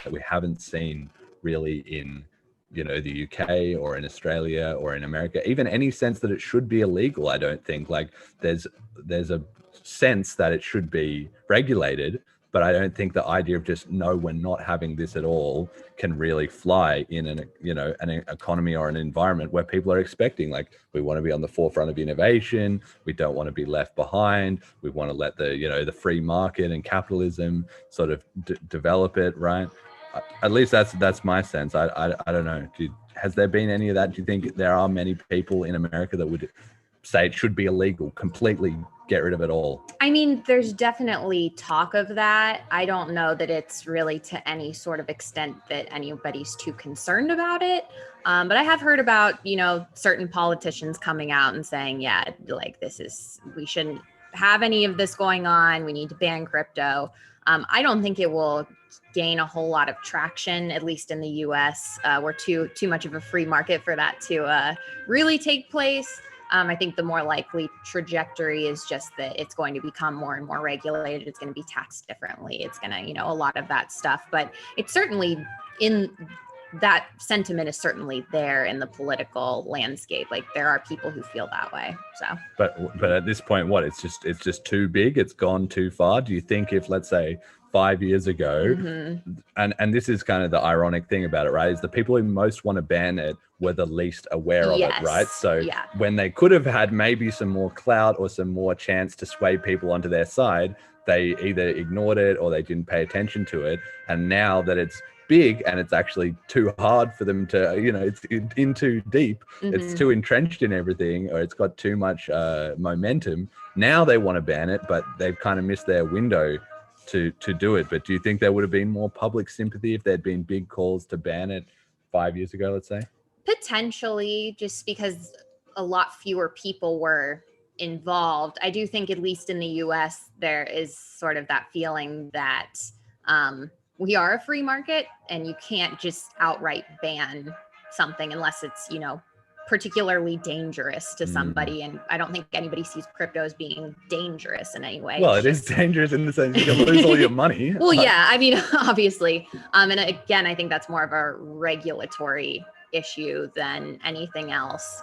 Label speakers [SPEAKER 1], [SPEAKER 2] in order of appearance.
[SPEAKER 1] that we haven't seen really in, the UK or in Australia or in America, even any sense that it should be illegal. I don't think, like, there's a sense that it should be regulated, but I don't think the idea of just, no, we're not having this at all can really fly in an economy or an environment where people are expecting, like, we want to be on the forefront of innovation. We don't want to be left behind. We want to let the free market and capitalism sort of develop it, right? At least that's my sense. I don't know. Has there been any of that? Do you think there are many people in America that would say it should be illegal, completely get rid of it all?
[SPEAKER 2] I mean, there's definitely talk of that. I don't know that it's really to any sort of extent that anybody's too concerned about it. But I have heard about, certain politicians coming out and saying, yeah, like, we shouldn't have any of this going on. We need to ban crypto. I don't think it will gain a whole lot of traction, at least in the US. We're too much of a free market for that to really take place. I think the more likely trajectory is just that it's going to become more and more regulated. It's going to be taxed differently. It's going to, a lot of that stuff. But it's certainly that sentiment is certainly there in the political landscape. Like, there are people who feel that way. So,
[SPEAKER 1] but at this point, it's just too big. It's gone too far. Do you think if, let's say, 5 years ago, and this is kind of the ironic thing about it, right, is the people who most want to ban it were the least aware of it, right? So when they could have had maybe some more clout or some more chance to sway people onto their side, they either ignored it or they didn't pay attention to it. And now that it's big and it's actually too hard for them to, it's in too deep, it's too entrenched in everything, or it's got too much momentum, now they want to ban it, but they've kind of missed their window to do it. But do you think there would have been more public sympathy if there'd been big calls to ban it 5 years ago, let's say?
[SPEAKER 2] Potentially, just because a lot fewer people were involved. I do think, at least in the US, there is sort of that feeling that we are a free market and you can't just outright ban something unless it's, particularly dangerous to somebody. And I don't think anybody sees crypto as being dangerous in any way.
[SPEAKER 1] Well, it is dangerous in the sense you can lose all your money.
[SPEAKER 2] Well, yeah, I mean, obviously. And again, I think that's more of a regulatory issue than anything else.